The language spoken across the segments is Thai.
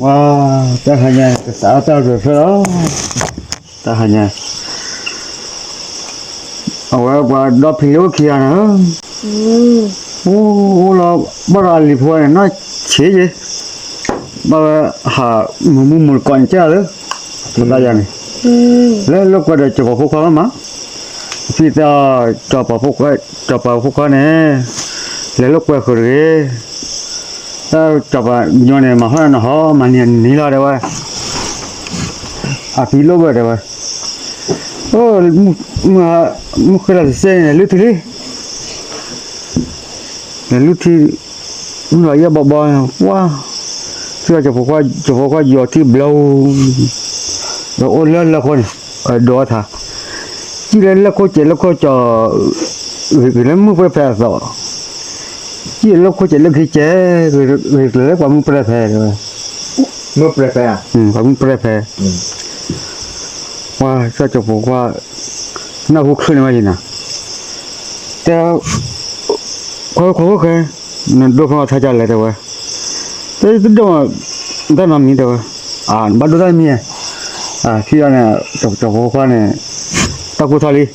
Wah, tak hanya kesalahan saja, tak hanya. Awak buat dua pilih kia na. Là bara li phoi nó chế gì. Bara ha mu con cha đó. Chúng ta vậy này. Lấy lúc qua đây cho vào phúc mà. Khi ta cho vào phúc này. Lấy lúc qua khởi ta cho vào nhỏ này mà hơi nó ho mà nhìn ní là đâu vậy. À phí lô vậy đâu vậy. Ô mu cái là xe này lướt đi. Lúc thì nó là bò quá chưa cho phụ qua giờ thì blow rồi ôn lên là con ở đó thà chỉ lên là có chuyện là có cho người nó mới phải rồi chỉ là có chuyện là khi chế người lấy quả mới phải rồi mới phải quả mới phải qua cho phụ qua nó hút khơi mà gì nè theo có cái đôi con thay ra lại rồi thế đó đó làm gì đâu bắt đầu làm gì khi này chọc con này tao cũng thay đi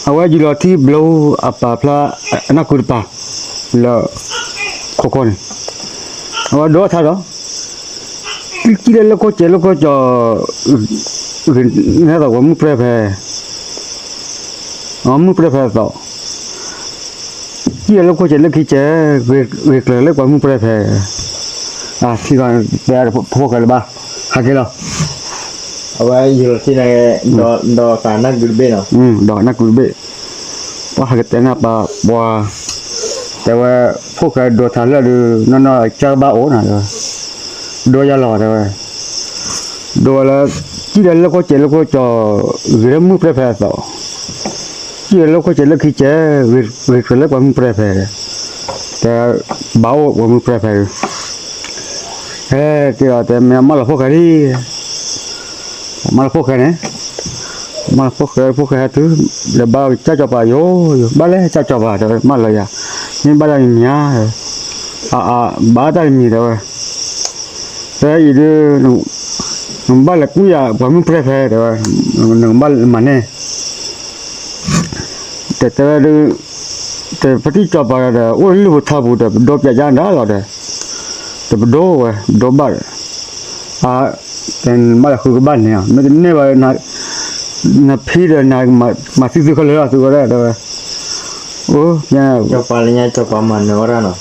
awak jual ti blow apa nak kurpa là con này awak đó thay đó chỉ là có chế có cho người ta cũng muốn prepare muốn prepare đó chỉ là có chuyện là khi chế việc là quá muốn prepare khi còn để phụ cái ba hai cái đó awak jual sini do tanah gede no đó nó cũng bị quá hai cái tên là ba quaแต่ว่าพวกcái đồ thằng là nó chơi ba ổ này rồi đồ gia lò rồi đồ là chỉ là có chuyện là có cho người muốn prepare đó chỉ là có chuyện là khi chế việc là quá muốn prepareแต่bảo quá muốn prepare thì làแต่mẹ mà là phô cái đi mà là phô cái này mà là phô cái thứ để bao cho bà vô ba lấy cho bà rồi mà là nhưng ba là nhá ba ta gì rồi thế gì đó ba là cúi à quá muốn prepare rồi ba mà nèแต่พอที่จบอะไรโอ้ยลูกทับบุตรดบยาด้าหรอเด้แต่โดบ้านแต่มาแล้วคือบ้านเนี่ยไม่ได้เนี่ยว่าน่ะพี่เดินมาซื้อเขาเลยอ่ะซื้อก็ได้ด้วยโอ้เนี่ย copalnya copa mana orang no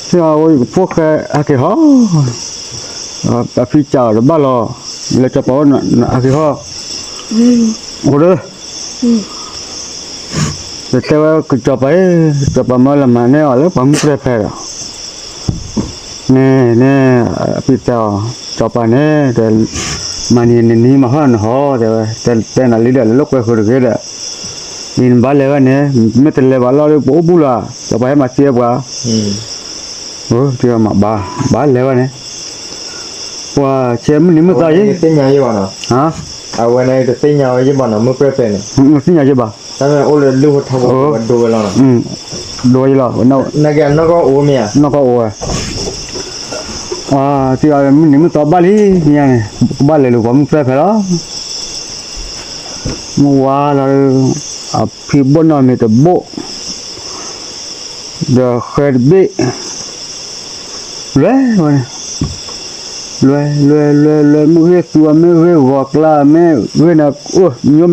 ที่เอาพวกอะไรฮะพี่เจ้าหรือบ้านเราเราจะบอกว่าอะไรฮะโอ้เด้อแต่ว่าจะไปมาละมาเนี่ยแล้วผมไม่แพ้เนี่ยพี่เจ้าจะไปเนี่ยแต่มานี่มาหันหอแต่น่ะลิเดลูกไปคนเดียวนี่บ้านเลยวะเนี่ยไม่แต่เลวเราเลยโอ้บุล่ะจะไปมาเสียบว่าโอ้ที่มาบ้านเลยวะเนี่ยว่าเชื่อมันนี่ไม่ตาย sinya je mana ฮะ awak naik ke sinya je mana mau prepare ni sinya je ba tapi oleh lu tahu dua lah โดยล่ะเนาะ nak kau umia นอกก็โอ้ที่อะไรมันนี่มันต่อบาลีเนี่ยบ้านเลยลูกผมแพ้แล้วมัวแล้วพี่บนนอนมีแต่โบเดี๋ยวเคยเบะเลยวันเลยมือเรียกตัวมือเรียกหัวกล้ามือเรียกนักโอ้ยม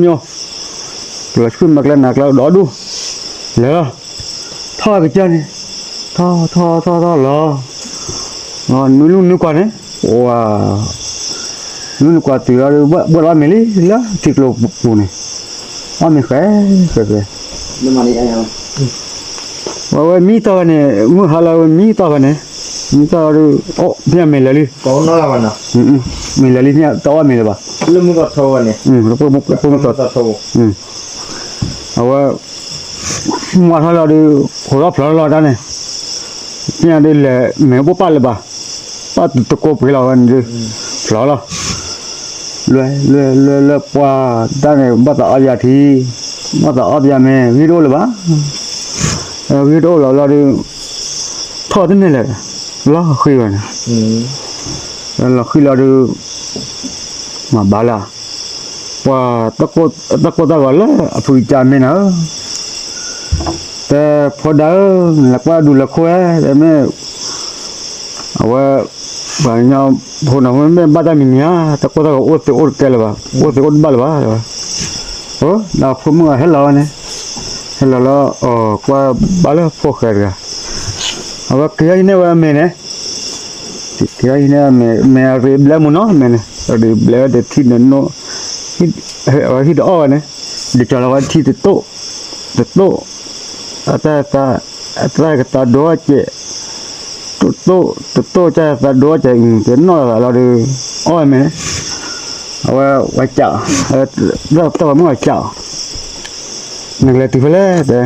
เราขึ้นมาแล้วหนักแล้วดอดูแล้วท่อกันจ้านี่ท่อเหรอนู่นกว่าเนี่ยว้านู่นกว่าตัวเราบ่ร้อยมิลลิแล้วติดลบปูนี่ไม่แค่ni mana yang ว่ามีตัวเนี่ยมือหาเรามีตัวเนี่ยมีตัวโอ้เพี่ยมิลลิ kau nak mana มิลลิเนี่ยตัวมิลลิป่ะ lu mau tahu ni แล้วพวกตัว tahu เอาว่ามาถ้าเราดูหัวเราพลอยเราได้เนี่ยเนี่ยได้เลยแม่ปุ๊บป้าเลยป่ะป้าตะโกนไปเรากันดิพลอยเราเลยป้าได้เนี่ยบ้าตาอาญาทีบ้าตาอาญาแม่วิโรเลยป่ะวิโรเราดูทอดนี่เลย lo khi rồi là khi là được mà bà là và tất cả ta gọi là phụ cha mình nữaแต่พอได้หลักว่าดูละคุยแต่ไม่ว่าว่าเนี่ยพอนะมันไม่บ้าได้มีเนี่ยแต่ก็ต้องอดสิอดแกเลยว่ะอดสิอดบ้าเลยว่ะโอ้น่าพูดมึงเห็นแล้วเนี่ยเห็นแล้วกว่าบ้าเลยพวกแกเลยเอาว่าคือไอ้เนี่ยว่าเมเนี่ยคือไอ้เนี่ยเมเรียบแล้วมั้งเนาะเมเนี่ยเรียบแล้วเด็ดที่นั่นเนาะที่ดอกเนี่ยเดี๋ยวจะเราว่าที่โต๊ะआता kita doa je tu je kita doa je no la de oi me wa cha da ta mo cha nang le ti le de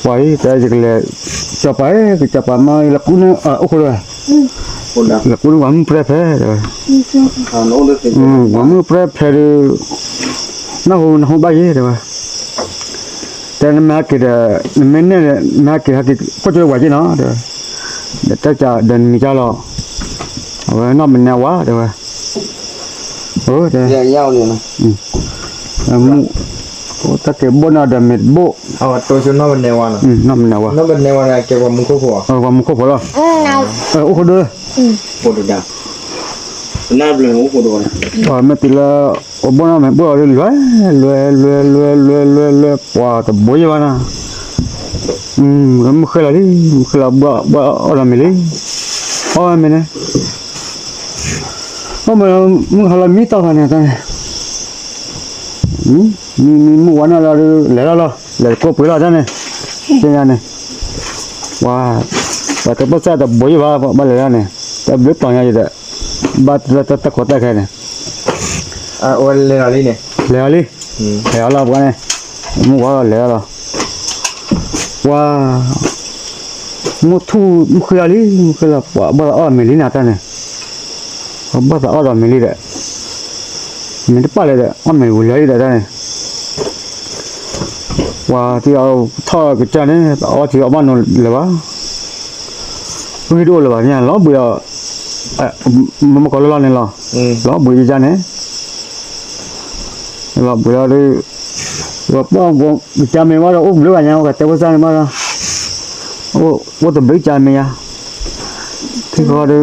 wai ta je le cha pa ma la kun o ko la kun wa mu pre pre no le te wa mu pre pre na ho ba ye deแต่มาเกิดมันเนี่ยมาเกิดก็จะว่าจีเนาะเดี๋ยวจะเดินมีจ้าหรอเอาไว้นอกมันแนววะเดี๋ยวเดี๋ยวยาวเลยนะมึงโอ้ถ้าเกิดบนadaเม็ดโบเอาตัวชุนนอกเป็นแนววันนอกมันแนววะนอกเป็นแนววันอะไรเกี่ยวกับมึงคู่ผัวว่ามึงคู่ผัวหรอโอ้โหเด้อโคตรดังน่าเปลี่ยนโอ้โหโดนไม่ติดละโอ้บนเม็ดโบเลยรวยว้าแต่บ่อยวะนะมึงเคยละดิมึงเคยละบ่อะไรไม่เลยไม่เนี่ยมึงหาละมีต่อกันเนี่ยตอนนี้มึงวันละเลยก็ไปละจ้ะเนี่ยเจ้าเนี่ยว้าแต่ภาษาแต่บ่อยว่าเลยเนี่ยแต่เบ็ดต่อยังอยู่แต่บัดแต่ขอแต่แค่เนี่ยวันเลยอะไรเนี่ยเลยละบ้านเนี่ยมึงว่าเลยละว้ามึงทูมึงเคยอะไรมึงเคยละบ้าไม่ลีน่าจ้ะเนี่ยบ้าไม่ลีเด้ไม่ได้ป่าเลยเด้ไม่รู้เลยเด้จ้ะเนี่ยว่าที่เอาท่อกับจ้ะเนี่ยเอาที่เอาบ้านนู้นเลยวะไม่รู้เลยวะเนี่ยล้อเบื่อมันก็ล้อเนี่ยล้อเบื่อจ้ะเนี่ยล้อเบื่อเลยว่าป้องจำไม่ว่าเราอุ้มหรือว่าเนี่ยก็แต่ว่าจำไม่ว่าเราโอ้ว่าแต่ไม่จำไม่ยาที่เขาดู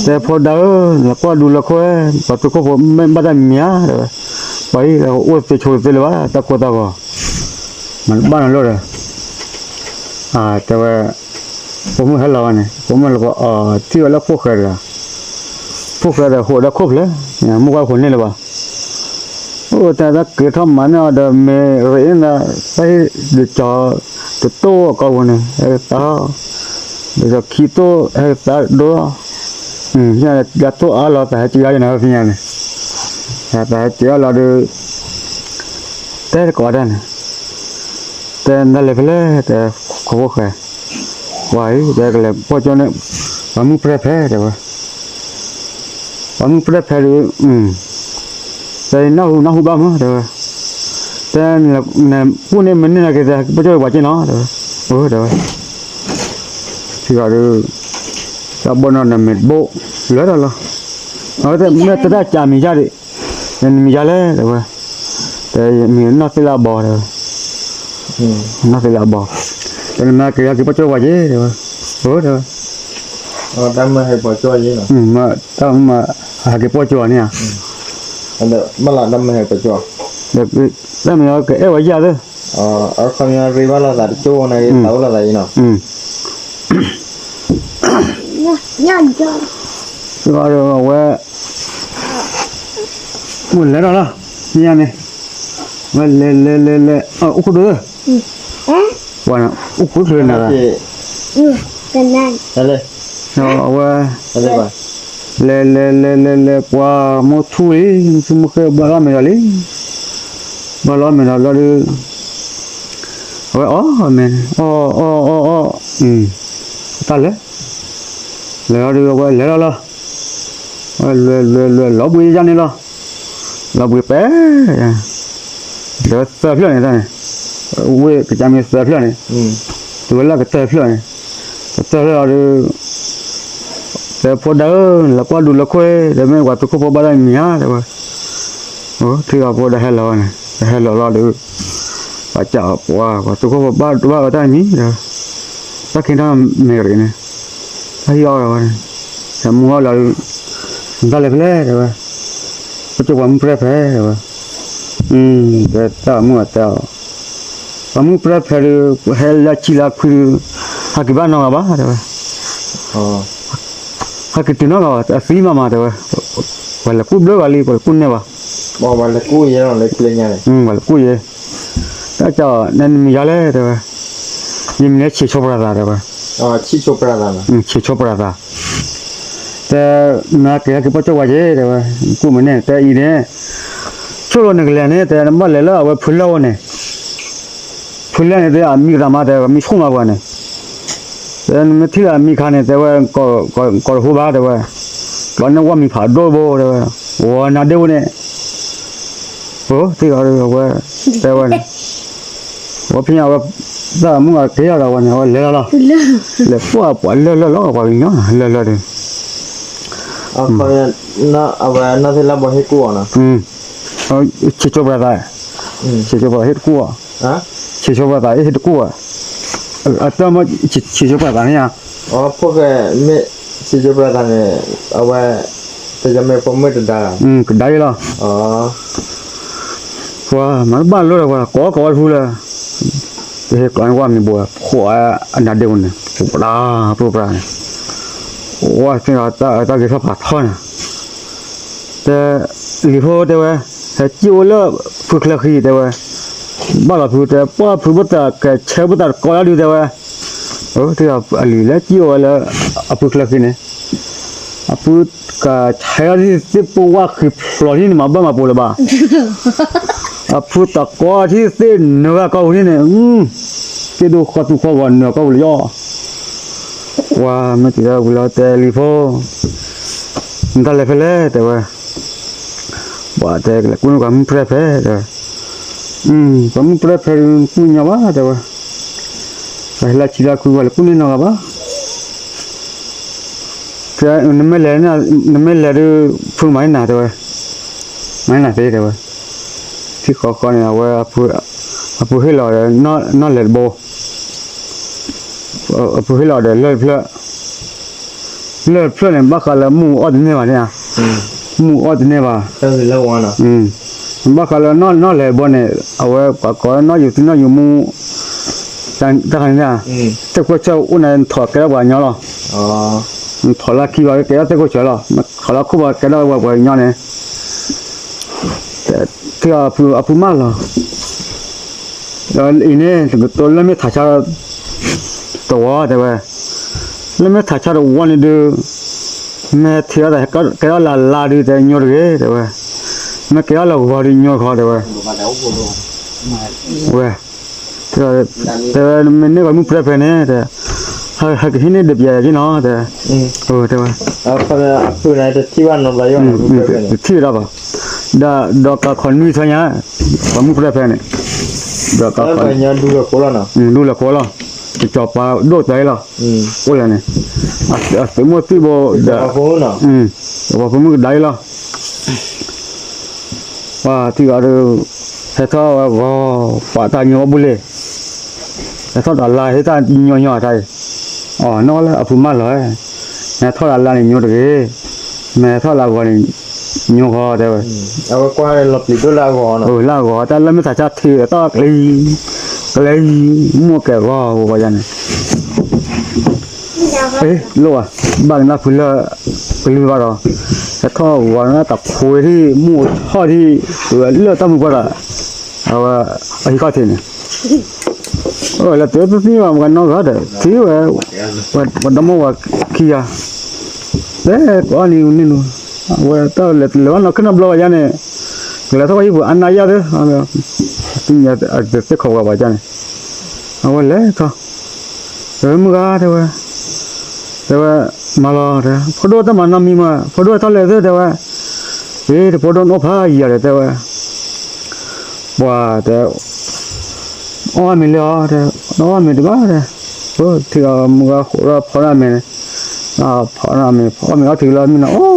แต่พอเดินแล้วก็ดูละครพอตัวเขาผมไม่ได้เมียไปแล้วอ้วนจะโชว์เลยว่าตะโกตะโกมันบ้านเราเลยแต่ว่าผมไม่เห็นเราเนี่ยผมมันก็ที่ว่าเราพวกเราหัวเราครบเลยเนี่ยมุกว่าคนนี้เลยว่าโอ้แต่ถ้าเกิดทำมันเนี่ยเดี๋ยวไม่เรียนนะไปเดี๋ยวจะโตก็วันนี้ตาเดี๋ยวขี้โตตาดูเนี่ยจะโตอะไรแต่จีอะไรนะพี่เนี่ยแต่จีอะไรดูแต่ก็ได้นะแต่นั่นเลยแต่เขาบอกไว้แต่ก็เลยพอจนเนี่ยผมไม่เพลแต่ว่าผมไม่เพลแต่น่าหูบ้ามั้งแต่เนี่ยผู้เนี่ยมันเนี่ยก็จะไม่ใช่ว่าจีเนาะเดี๋ยวที่ว่าดูจะบนนั้นเม็ดโบเหลือแล้วแต่เมื่อจะจามีจ้าดิยังมีจ้าเลยแต่มีน่าสิลาบอน่าสิลาบอแต่มาเกี่ยวกับปัจจุบันเดี๋ยวทำมาให้ปัจจุบันยี่หรอมาทำมาหาเก็บปัจจุบันเนี่ยอันเดียวมาละทำมาให้ปัจจุบันเด็กแล้วมีอะไรเอ้ยว่าเยอะเลยเอาคำนี้รีว่าเราตัดโจ้ในเตาอะไรเนาะยันจ้าก็เรียกว่าหมดแล้วเนาะนี่นี่ว่าเล่อุกดูว่าอุกคือนะกันนั่นอะไรว่าอะไรบ้างเล่ว่ามุทุยสมุขบาลาเมลัลีบาลาเมลัลีว่าแม่ตาเลยแล้วดูว่าแล้วเราบุยจันนี่เราบุยเป๊ะเดี๋ยวเสือเพื่อนนี่ท่านเว้ยก็จะมีเสือเพื่อนนี่ตัวละก็เสือเพื่อนนี่เสือเราดู แต่พอเดินแล้วก็ดูละค่อยแต่ไม่ว่าตัวก็พอบ้านเมียแต่ว่าโอ้ที่ว่าพอได้ให้เราเนี่ยได้ให้เราดูว่าจะว่าตัวก็บ้านตัวก็ได้นี่เด้อถ้าคิดว่าไม่เลยเนี่ยถ้าย่อเราเนี่ยแต่มัวเราได้เลยแต่ว่าปัจจุบันเพลเพแต่ว่าแต่ตามัวตาผมเพลเพเฮลชิลาคือฮักบ้านน้องบ้าแต่ว่า อ๋อ hakiti no ga asima ma de wala ku blo wali ko kunne ba บอกมันละกู้ยังเราเลยเล่นยังไง wala ku ye ta cha nan mi yale de ba yim ne chi chopra da de ba อ๋อชิโชปราดานะ chi chopra da te na ke ke pa cho wa je de ba ku me ne te i ne cho lo ne le ne te ma le la wa phul lo ne phul ne de a mi ra ma de mi chu ma ba ne te me thi a mi kha ne de wa ko hu ba de wa lo ne wa mi pha do bo de wa wa na de ne thì ở đây là đây là我平常我在木个这样的我呢我来了来我来我应该来的 อ๋อเขาน่าเอาไว้น่าจะรับบ่ให้กู้นะ chỉ cho bà ta chỉ cho bà hết cua ฮะ chỉ cho bà ta hết cua tao mà chỉ cho bà ta nha อ๋อพวกไม่ชิโชปราดาเนี่ยเอาไว้แต่จะไม่พอไม่ตัดได้ cái đấy là อ๋อ mà bạn luôn là có thu là thế còn qua mình bùa khổ anh đã đều này bùa này wow cái là ta cái pháp thôi thế lý do thế vậy thế chiều là phước là khi thế vậy bao là phước thế bao phước bất ta cái chơi bất ta có là điều thế vậy thế là lý là chiều là phước là khi này phước cái chơi đi tiếp qua khi lo đi mà bao mà bùa là ba phút ta cóที่เส้นเนื้อเกานี่เนี่ยที่ดูเขาตัวเขาวันเนื้อเกาเลยว่าไม่ติดแล้วเราแต่รีโฟมันทำอะไรไปเลยแต่ว่าแต่คุณก็ไม่เพลเพแต่ก็ไม่เพลเพคุณยังว่าแต่ว่าแต่ละชีวิตคุณว่าคุณนี่น้องว่าแต่นั่นไม่เลยนะนั่นไม่เลยดูฟุ้งไม่หนาแต่ว่าไม่หนาแต่ว่าที่เขาเนี่ยว่าผู้ให้เราเนี่ยนอเล็ดโบผู้ให้เราเนี่ยเลิศเพลเนี่ยบ้ากันแล้วมูอดเนี่ยว่ะเนี่ยมูอดเนี่ยว่ะ ตั้งแต่ละวันนะ บ้ากันแล้วนอเล็ดโบเนี่ยเอาไว้ก่อนนออยู่มูจังเนี่ยแต่ก็เจ้าอุ่นถอดแก้วว่าเนาะหรอ อ๋อ ถอดละขี้ว่าแก้วแต่ก็เฉยหรอถอดละคู่ว่าแก้วว่าเนาะเนี่ยที่อามาล่ะแล้วอีเนี่ยตัวเล่ไม่ถ่ายชาตัวแต่ว่าเล่ไม่ถ่ายชาตัววันนี้ดูแม่เที่ยวแต่ก็ลาดีแต่ยอดเลยแต่ว่าแม่ก็เราหัวดียอดเขาแต่ว่าเว้ยแต่มันเนี่ยก็มุ่งเพลเพเนี่ยแต่ให้ที่นี่เดือบใหญ่ที่น้องแต่แต่ว่า เอาเขาเนี่ยคือในที่วันนอนไรอยู่นะ ที่เราป่ะดอกคนมีเท่านี้ก็มุ่งเพลเพเนี่ยดอก แล้ว คน ไปเนี่ยดูกับโคลนะ ดูแลคนละจอบปลาโดดใจละโอ้ยเนี่ยสมมติที่บ่ กับโคลนะ ว่าผมก็ได้ละว่าที่อะไรเหตุว่าป่าตายอบุเล่เหตุอะไรเหตุยอไทยอ๋อนอละผมมาเลยเหตุอะไรนี่ยอดเลยแม่เหตุอะไรวะนี่ยอเขาเดี๋ยว เอาไว้กว่าหลบหลีกด้วยลาก่อนนะ ลาก็แต่แล้วไม่ใช่ชัดที่ต้องเลยมัวแก่ว่าอย่างนี้ ลูกบ้านนักพุ่งละพุ่งก็รอแต่ถ้าวันนั้นตับคุยที่มู่ข้อที่เลือดตั้งก็ละเอาไอ้ข้อที่นี่แล้วตัวนี้ว่ามันน้องก็ได้ที่ว่าดำว่าขี้อ่ะก็อันนี้นู่นว่าถ้าเลี้ยงเราขึ้นมาบล็อกอย่างนี้แล้วถ้าว่าอยู่อันไหนยาเด้อที่ยาเด็กเขาว่าอย่างนี้เอาเลยก็มึงก็ได้ว่าแต่ว่ามาลอเด้อพอดูแต่มันน้ำมีมาพอดูทะเลเด้อแต่ว่าพอดูนกพายอะไรแต่ว่าแต่ไม่เลยแต่น้องไม่ได้บ้าเด้อที่มึงก็หัวพอแล้วมั้ย พอนะมีพอมีเอาถือแล้วมีนะโอ้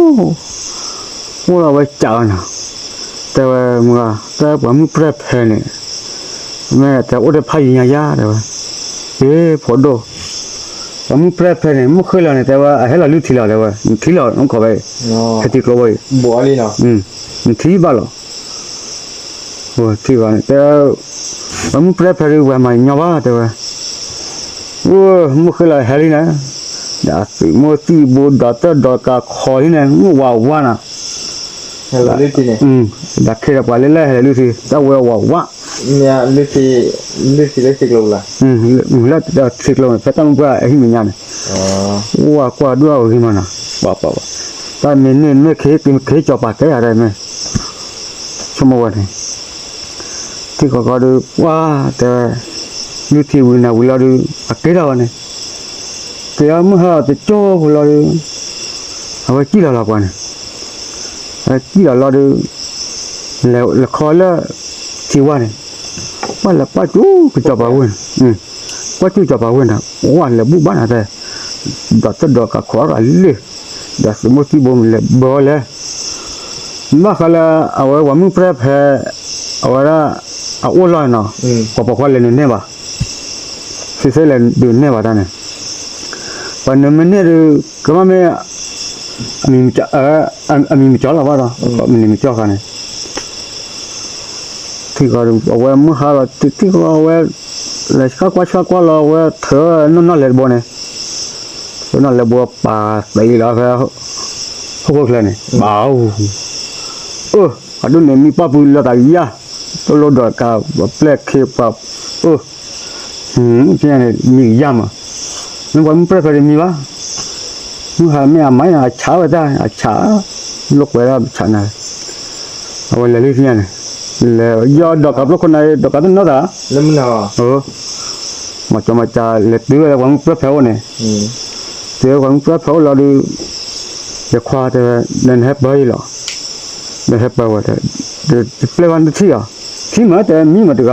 พวกเราไว้จ่านะแต่ว่ามึงอ่ะแต่ผมไม่เปรย์แพ้เนี่ยแม่แต่โอ้ได้พายยาแต่ว่าพอดูผมไม่เปรย์แพ้เนี่ยไม่เคยเลยแต่ว่าให้เราลุ้นทีละแต่ว่าทีละน้องขอไป อ๋อ แค่ที่กลัวไป บัวลีเนาะ ทีบ้าหรอโอ้ทีบ้าเนี่ยแต่ผมไม่เปรย์แพ้เลยว่ามันยาวแต่ว่าโอ้ไม่เคยเลยเฮลินะดาสิโมตีบูดอตเตอร์ดอกาคอยเนี่ยว้าวนะ เฮลลิตีเนี่ย ดักเคลียร์ไปเรื่อยๆเลยลูกจะว้าวเนี่ยลิตีเล็กสิกลงละ แล้วจะสิกลงไปตั้งว่าไอ้ที่มันยัง อ๋อ ว้ากว่าด้วยที่มันนะว้าวแต่เมนไม่เคยจบปากแค่อะไรไหมชั่วโมงนี้ที่เขาดูว่าแต่ยูทีวินาวิลาดูปากแค่เราเนี่ยแต่ยังไม่หาแต่โจ้วิลาดูเอาไว้กี่เราเนี่ยกี่เราดูแล้วคอแล้วที่ว่าเนี่ยว่าแล้วป้าจูก็จะบ่าวน์ป้าจูจะบ่าวน์นะว่าแล้วบุบ้านอะไรดอกจะดอกก็ขออะไรเลยดอกสมุทิบ่มเลยบ่เลยมาขละเอาไว้ว่ามึงเปรย์แพ้เอาไว้ละเอาอ้วนเลยเนาะพอๆเลยเนี่ยบ่สิเสร็จเลยดูเนี่ยบ่ตาเนี่ยวันนั้นเนี่ยก็มาไม่มีมีจ่อละบ่ล่ะมีจ่อกันเนี่ยที่ก็เอาไว้มื้อหาละที่ก็เอาไว้เลยชักว่าเราไว้เธอนั่นเลยบ่เนี่ยนั่นเลยบ่ป่าตีแล้วก็พวกเลยเนี่ยบ้าวอะดูเนี่ยมีป้าปุยละตายาตัวโลดกาแปลกเคปับที่นี่มียามมันว่ามันเปรย์มีวะมึงหาไม่เอาไม่เอาช้าไปได้ช้าลูกไว้แล้วช้านะเอาไว้เลยที่นี่แล้วยอดดอกกับลูกคนไหนดอกกับต้นนั่นอ่ะ แล้วมันเนาะมาจะเล็ดดื้อแล้วว่ามันเปรย์เผาเนี่ยเดี๋ยวว่ามันเปรย์เผาเราดูจะคว้าแต่เดินแฮปปี้หรอเดินแฮปปี้ว่าแต่เปลี่ยนวันที่อ่ะที่มาแต่มีมาตก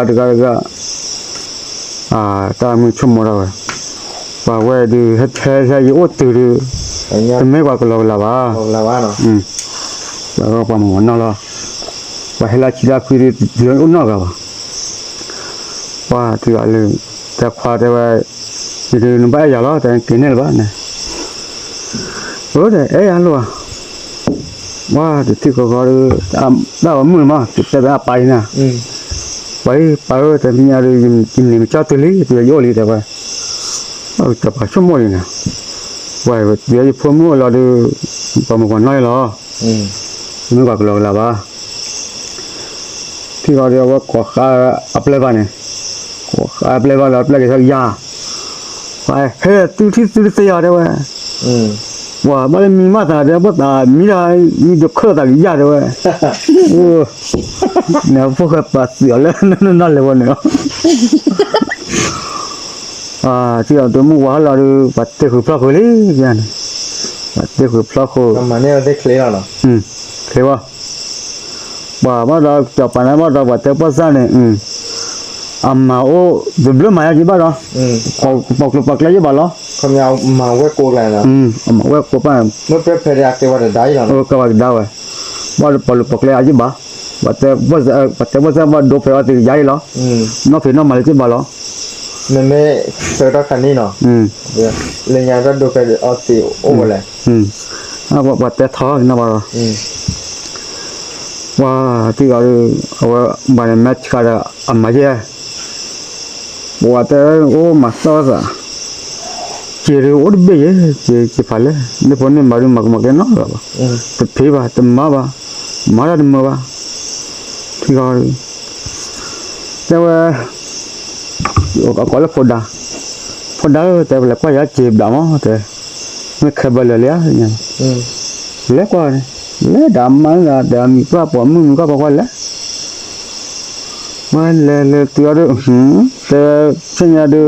ตามือชุ่มเราว่าเว้ยดูเฮ็ดใช้โอ้ตื่นทำไมว่าก็เราละวะ ละว่าเนาะ แล้วก็ประมาณนั้นละว่าให้เราคิดว่าคือเดือนอุ่นนอกว่าที่อะไรจะคว้าแต่ว่าคือนุ่มไปอย่าล้อแต่กินเนี่ยบ้านเนี่ยโอ้เด้อันละว่าที่ก็ได้ว่ามือมาแต่ว่าไปนะไปแต่มีอะไรกินนี่ชอบตัวนี้ตัวโยลีแต่ว่าจะไปชั่วโมงนะว่าเดี๋ยวพวกมึงเราดูประมาณน้อยหรอมึงก็เราละบ้าที่เราเรียกว่าขวาอัปเลบ้านเนี่ยขวาอัปเลบ้านเราอัปเลก็สักยาไปเฮ้ยตู้ที่เสียได้ว่าว่ามันมีมาตราเดียวแต่มีอะไรมีจุดเครื่องต่างยาด้วยเนี่ยพวกเขาปัดเสียแล้วนั่นเลยวันนี้ที่เราตัวมึงว่าเราดูปัดเตะขุพลักเลยยันปัดเตะขุพลักเลยมันเนี่ยได้เคลียร์เนาะเคลียร์ว่ามาเราจับปัญหามาเราปัดเตะปัสสาวะเนี่ยมาโอ้ดูเบลมาอย่างนี้บ้างเนาะปักเลยบ้างเนาะเขาเอามาเวกโกเลยนะมาเวกโกป่ะเมื่อเปรียบเทียบกับว่าได้เนาะก็ว่าได้เว้ยบ้านปักเลยอาจจะบ้าปัดเตะปัสสาวะดูไปว่าที่ใหญ่เนาะน้องพี่น้องมาเลยจีบ้าเนาะมันไม่เจอรักกันนี่เนาะเรื่องงานก็ดูไปเอาสิโอ้โหเลยปัดเตะท้อนะบ้าว่าที่เอาบ้านแมทช์กันมาเยอะว่าแต่โอ้มาสตอร์เจริญอุดเบี้ยเจฟัลเลยนี่พอเนี่ยมาดูมักเนาะแต่พี่ว่าแต่มาแล้วมาว่าที่เขาแต่ว่าก็เลยพอดาแต่เวลาก็อยากจีบดามั้งแต่ไม่เคยบริเลยเนี่ยเล็กกว่าเลยดามันดามีก็ผมมึงก็บอกว่าเลยมันเลยตัวดูแต่ฉันอยากดู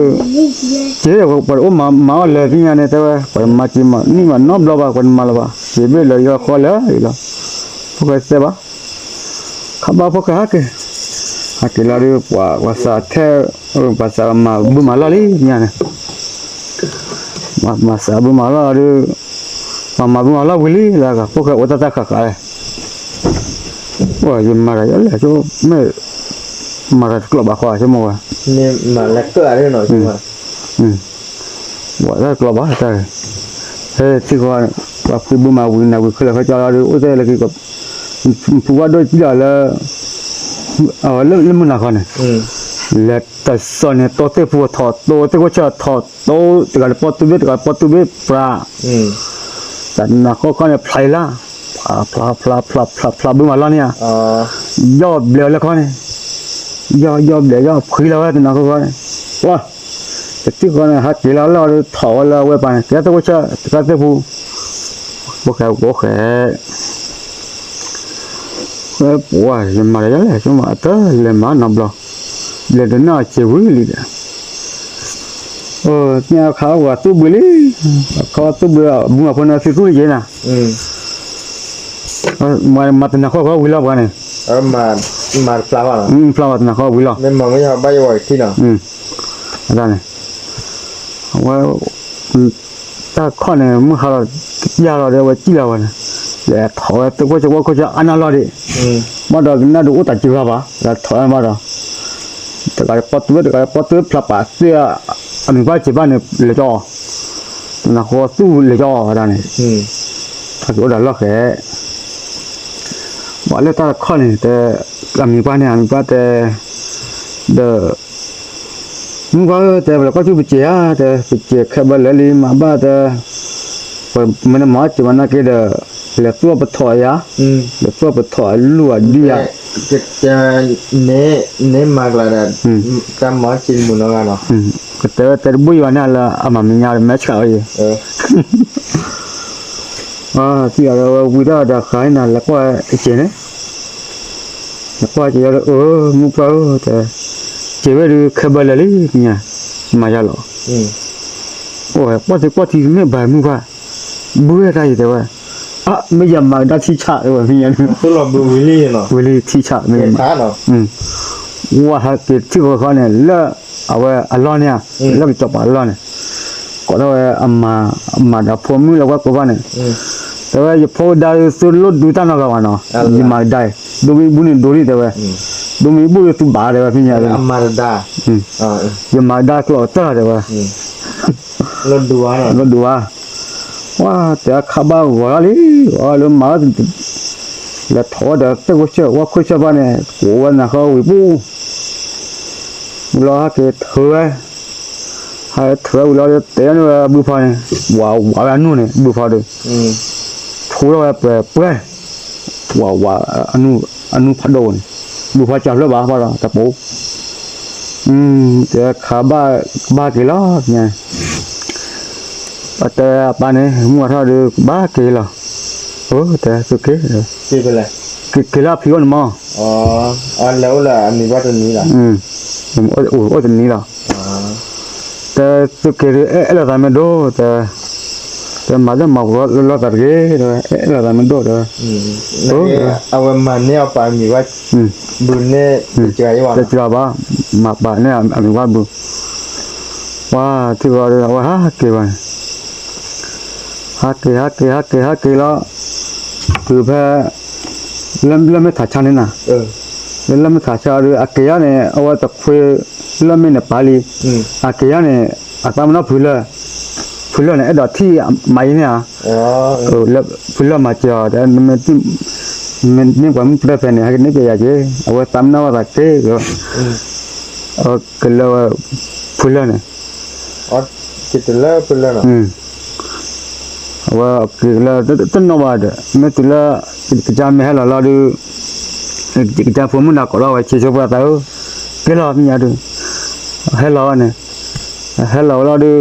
เจ๊ก็ปวดมาเลยที่เนี่ยแต่ว่าปวดมาจีมานี่มันนอบล้อบ้าปวดมาล้อบ้าเจ็บเลยก็ขอเลยอีกแล้วพวกเสบ้าขับบ้าพวกฮักlari wasa the pasal ma bu mala ni nya ne masa bu mala mà bùa lao quỷ là cả phúc cái ô tô ta cả cái ủa gì mà lại là chỗ mẹ mà là club bà khoa chứ mà นี่มาแล้วก็อะไรหน่อยใช่ไหม gọi là club bà ta thế thì còn và khi bùa mà quỷ nào quỷ khơi là phải cho ra ô tô là cái cái phụ qua đôi chỉ là ở lên lên nào con này อืม là tại sao này tôi thấy phụ thọ tôi thấy có chờ thọ tôi từ cái Portuguese pra อืม แต่น่ะเขาก็เนี่ยพลายละพลาบึ้งมาแล้วเนี่ย อ๋อย อดเบลแล้วเขาเนี่ยยอดเบลยอดคุยแล้วแต่น่ะเขาก็เนี่ยว้าแต่ที่เขาเนี่ยฮัตจีแล้วเราถอแล้วไว้ไปแกตัวเชื่อแกตัวผู้พวกเขาพวกเขาเฮ้ยปัวยังมาเลยใช่ไหมแต่เลยมาหนับล้อเลยเดินหน้าเชื่อวิ่งเลยเนี่ยเขาว่าตู้บุหรี่เขาตู้บุหรี่บุ้งคนนั้นสิตู้เย็นน่ะ อืม มาตนะเขาวิลาวันนี้ เออมาปลาเหรอ พลาวตนะเขาวิลา ไม่มองไม่ชอบใบไหวที่เนาะ อะไรเนี่ยว่าถ้าข้อเนี่ยมึงเขายาเราเดี๋ยวว่าจีเราเนี่ยแล้วถอยตัวก็จะอันนั้นเราดิ อืม มาดอกน่าดูอุตจิบะแล้วถอยมาดอกแต่ก็ปอตัวพลาปะเสียอันนี้ว่าจีบ้านเนี่ยเลยจ่อนะเขาสู้เลยจ่ออะไรเนี่ย อืม ถ้าเกิดเราแค่บอกเลยถ้าข้อนี้แต่มีบ้านเนี่ยมีบ้านแต่เดอมึงก็แต่เราก็ช่วยไปเจียแต่ไปเจียแค่บ้านเลยมาบ้านแต่มันมาจีมันน่าเกิดเหลือตัวปะถอยอ่ะ อืม เหลือตัวปะถอยลัวดีอ่ะ จะเนมากเลยนะจะมาจินมุนกันเนาะ ก็แต่บุยวันนั้นละอามามีงานแมชเขาอยู่ เออ ที่เราวิดาดาขายนั่นแล้วก็เจเนี่ยแล้วก็จะมุกเปล่าแต่เจไว้ดูขบเลยเนี่ยมาจะหรอ อืม โอ้ยพอที่ไม่บ่ายมุกว่าบุยอะไรแต่ว่าไม่ยอมมาได้ที่ชาเลยว่าพี่ยัน ตัวเราดูวิลลี่เนาะ วิลีที่ชาไม่ เห็น มา ท้าเนาะ ว่าหากเกิดที่เขาเนี่ยแล้วเอาไว้อัลลอฮ์เนี่ยแล้วไปจบอัลลอฮ์เนี่ยก็ต้องอามาดาพอมือแล้วก็ว่าเนี่ย อืม แต่ว่าพอได้สุดลดดูตั้งนานแล้วยิ่งมาได้ดูมีบุญดูนี่แต่ว่าดูมีบุญตุบาเลยว่าพี่เนี่ย อามาดาอ่า ยิ่งมาได้ก็ต่อแต่ว่า รถดูเนาะ ลดดูว่าแต่ข้าบ้าว่าเลยว่าเรื่องมาแล้วถอดแต่ก็เชื่อว่าคุยชาวบ้านเนี่ยกูว่านะเขาวิบูรอเกิดเถื่อให้เถื่อเราจะเตะนี่ว่าบุฟาเนี่ยว่าอันนู้นเนี่ยบุฟาด้วย อืม ถูเราเปื่อยว่าอันนู้พัดโดนบุฟาจับแล้วบ้าตะปูแต่ขาบ้ากี่ล้อเนี่ยแต่บ้านนี้มัวเท่าเดิมบ้ากี่ล้อแต่สุดที่ ที่เป็นไร กี่ล้อพี่วันมา อ๋ออันแล้วล่ะมีว่าตัวนี้ล่ะ ตัวนี้ล้อ อ๋อ แต่สุดที่เราทำไม่ดูแต่มาจะมาว่าเราตัดเกลือเราทำไม่ดูเลย แล้วเอามาเนี่ยไปมีว่าบุญเนี่ยเจอยังไง จะเจอบ้ามาบ้านเนี่ยมีว่าบุว่าที่ว่าเราว่าฮักเกวันฮักเกแล้วคือแพ้เริ่มไม่ถัดชั้นนี่นะเริ่มไม่ถัดชั้นหรืออาเกียเนี่ยเอาไว้ตะคุยเริ่มไม่เนี่ยปาลีอาเกียเนี่ยอาตามนับพูดเลยเนี่ยดอกที่ไม่เนี่ยแล้วพูดเลยมาเจอแต่มันนี่ความเปรี้ยวเนี่ยให้นี่เจียเจ้เอาไว้ตามนับว่าเจ้ก็ก็แล้วพูดเลยเนี่ย อ๋อคิดแล้วเป็นแล้วเนาะ ว่าคือเราต้นนวัดไม่ตุลาจำไม่ให้เราดูจำผมมันหนักกว่าเราเชื่อชัวร์แต่ก็เราไม่อยากดูให้เราเนี่ยให้เราดู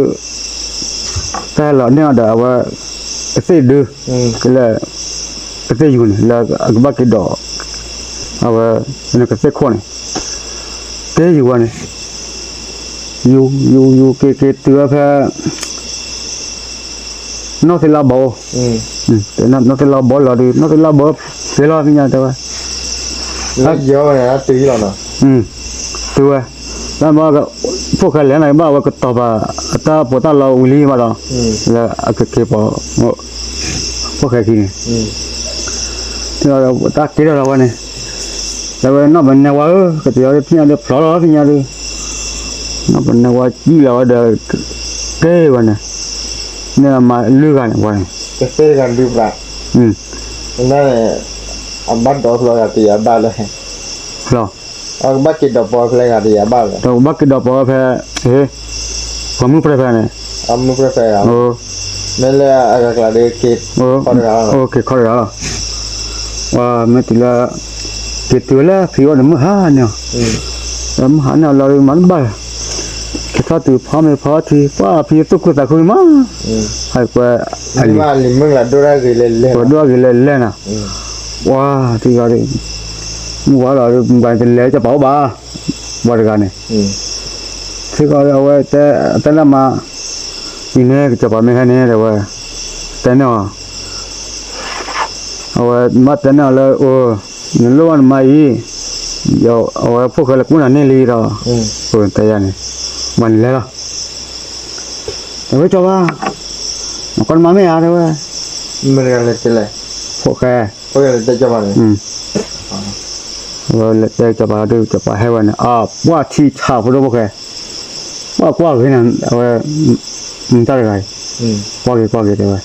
แต่เราเนี่ยเดี๋ยวว่าเสียดูก็เลยเสียอยู่เนี่ยแล้วก็บ้ากิดดอกเอาว่าเนี่ยก็เสียคนเนี่ยเสียอยู่วันเนี่ยอยู่เกตัวแค่นอกจากเราบอกแต่นอกจากเราบอกเราดูนอกจากเราบอกเสียเราไม่ยากแต่ว่า แล้วเยอะเนี่ยตีเราเนาะ ตัวแล้วมาก็พวกเขาเลี้ยงอะไรบ้างว่าก็ตอบว่าถ้าพอตาเราวิลีมาแล้วแล้วก็เก็บเอา phúc khai kia thì là ta kỹ rồi vậy này rồi nó bên nào cái gì đó phía nào phở đó phía nào đi nó bên nào chỉ là được cái vậy này nên mà lừa cái này vậy cái xe gần đi vào nên là ông bắt đầu rồi thì ông bắt rồi rồi ông bắt cái đầu bò lại thì ông bắt rồi rồi bắt cái đầu bò phải không muốn phải này ông muốn phải à nên là agak là đi kịp okay khỏi rồi và mấy thứ là cái thứ là phiếu nó mới hả nhở lắm hả nào là món bày cái thao từ phá thì quá phiếu tôi cũng ta không mà hay qua nhưng mà mình là đưa ra gì lên à wow thì gọi đi mua là gọi tiền lẻ cho bảo bà vào cái này thì gọi là tên là mà ini cho bà mình hay nè rồi tên nào mà tên nào là những lúc mà gì giờ phụ khởi là cũng là nên đi rồi tay này mình lấy rồi với cho ba con má mẹ à đâu mình gần lên lại phụ khởi lên cho bà này rồi lên cho bà đưa cho bà hay vậy quá chi chào phụ đâu khởi quá cái này mình ta rồi qua cái rồi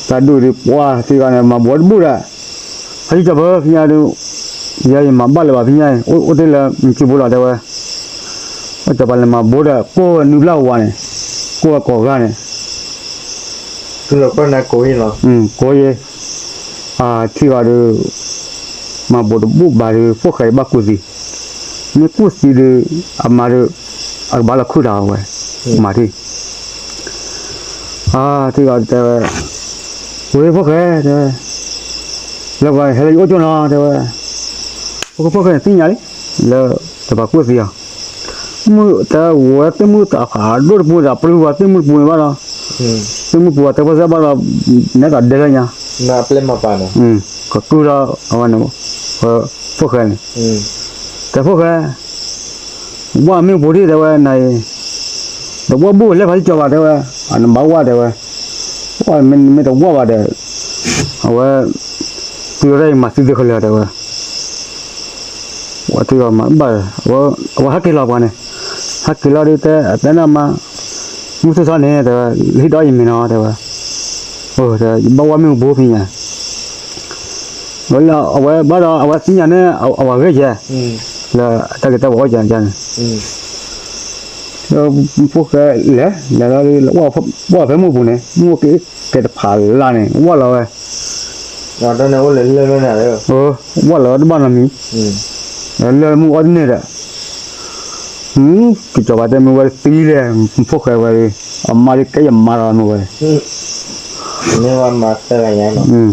ta đưa đi qua thì cái này mà bốn bữa rồi hay cho bơ phía đâu giờ mà bắt là phía này ô đây là chỉ bữa là đâu ở cho bạn mà bữa là cô nụ lau qua này cô có cái này cứ là con này cố ý nó cố ý thì vào được mà bữa bữa bà được phô khai bác cô gì nếu cô gì được mà được bà là khu nào vậy mà thì thì vào được với phô khai rồi là vậy hay là chỗ nào rồi phô khai tin nhỉ là bà cô gì à mu ta wo te mu ta kha dor bu ra pru wa te mu bu ba la te mu bu ta ba za ba la ne ka de ga nya na ple ma pa na ko tu ra awan no pho kha ni ta pho kha wa mi bu ri de wa nai de wa bu le ba cho ba de wa an ba wa de wa me de wa ba de wa tu ra ma si de kha de wa tu ma ba wa ha ke la ba ne hắc kilo đi tới tên là mà mua số sao này rồi lấy đó gì mình nói rồi rồi bao nhiêu bố phi nhỉ rồi là ở bắt đầu ở sinh nhà này ở cái gì là ta cái ta bỏ chán chán rồi phúc cái lẽ là đi qua phải mua bún này mua cái phá la này qua rồi đó này ô lên này rồi qua rồi nó bao nhiêu mi lên mua cái này rồi cái chỗ bạn mình gọi tì lẹ phúc cái vậy mà cái mà ra nó vậy nhưng mà cái này nhá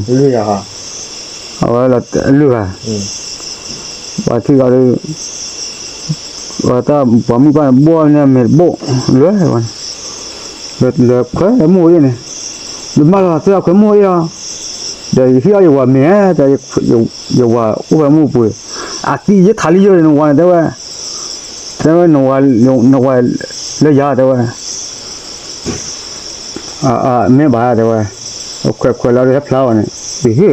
lừa hả là lừa và khi gọi đi và ta bỏ mình qua mua nha mệt bộ lừa rồi lừa cái mua gì này lừa mà là sao cái mua gì à để khi ai qua mẹ để qua qua mua bưởi cái gì thà lý rồi nó qua đâu vậy thế nó qua lấy giá đâu mấy bà đâu quay lại cái flower này vì thế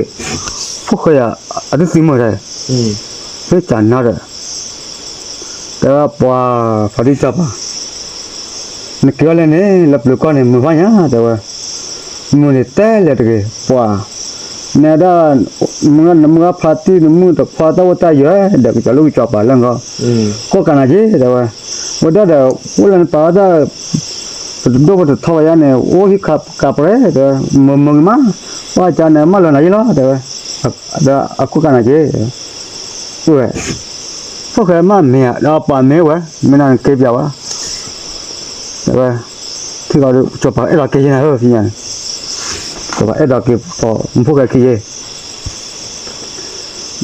phúc khai ở đây gì mà đây thế chẳng nào đấy thế là phải đi chợ nó kêu lên này lập được con này mới phải nhá đâu mua này té lại cái nè đó mua phát thì mua tập phát tao ta giờ để cái lúc chọn bà lần có cái gì đâu mà đó là một lần bảo đó đâu có thôi anh này ô hi cặp đấy rồi mà qua cha này mà lần này nó rồi đó có cái gì rồi có cái mà mẹ đó bà mẹ vậy mình ăn cái gì vậy rồi thì gọi cho bà ấy cái gì này hơn thì nhỉ và ấy đó cái phô cái gì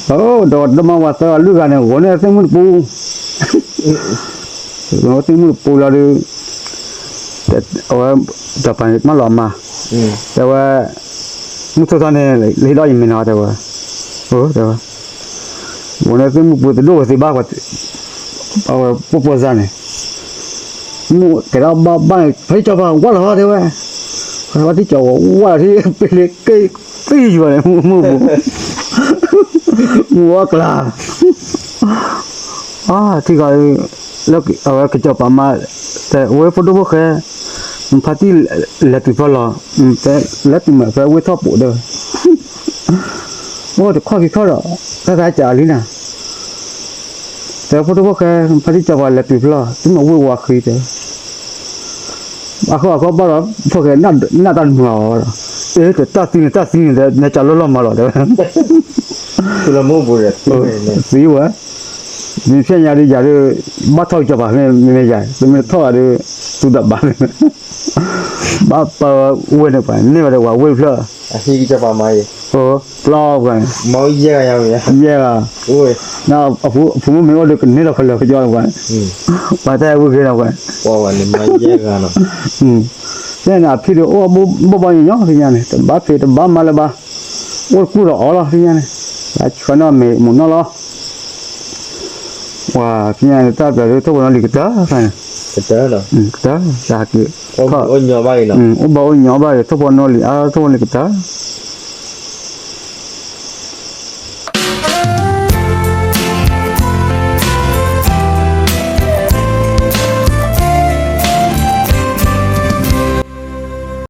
đó mà vào sao lúc này nó này xem một bu nó xem một bu là được ở chụp ảnh mà làm mà rồi một số này lấy đó mình nói rồi rồi nó xem một bu từ đâu thì ba cái bu ra này mua cái đó ba phải cho vào quá là thôi 我的脚我的被你给住了，我个啦，啊，这个那个个叫爸妈，在我不多不开，怕的来对方了，在来对嘛，在我操补的，我就快去靠了，在家里呢，在不多不开，怕的叫我来对方了，怎么我可以的。aku baru pakai nak tan mula. Itu tak sini dah calon lama lah. Sudah mau buat. Siapa? Ni saya jadi batal coba ni jadi. Ni tahu ada sudah bang. Bapa uwen apa? Ni ada uwen pula. Asyik kita pamai. Oh, pula kan. Mau iya yang ya. Iya. Oi. Nah, aku memang ada ni lah kalau kerja kan. Pada aku kena kan. Wah, ni mau iya kan. Saya nak pilih banyak ni ni. Bah pilih bah malah bah. Kurang Allah ni ni. Kerana mana lah. Wah, ni tak ada tu orang kita kan. Betul lah. Kita sakit. Oh, nyobain lah. Oh, bawa nyobain tu orang tu orang kita.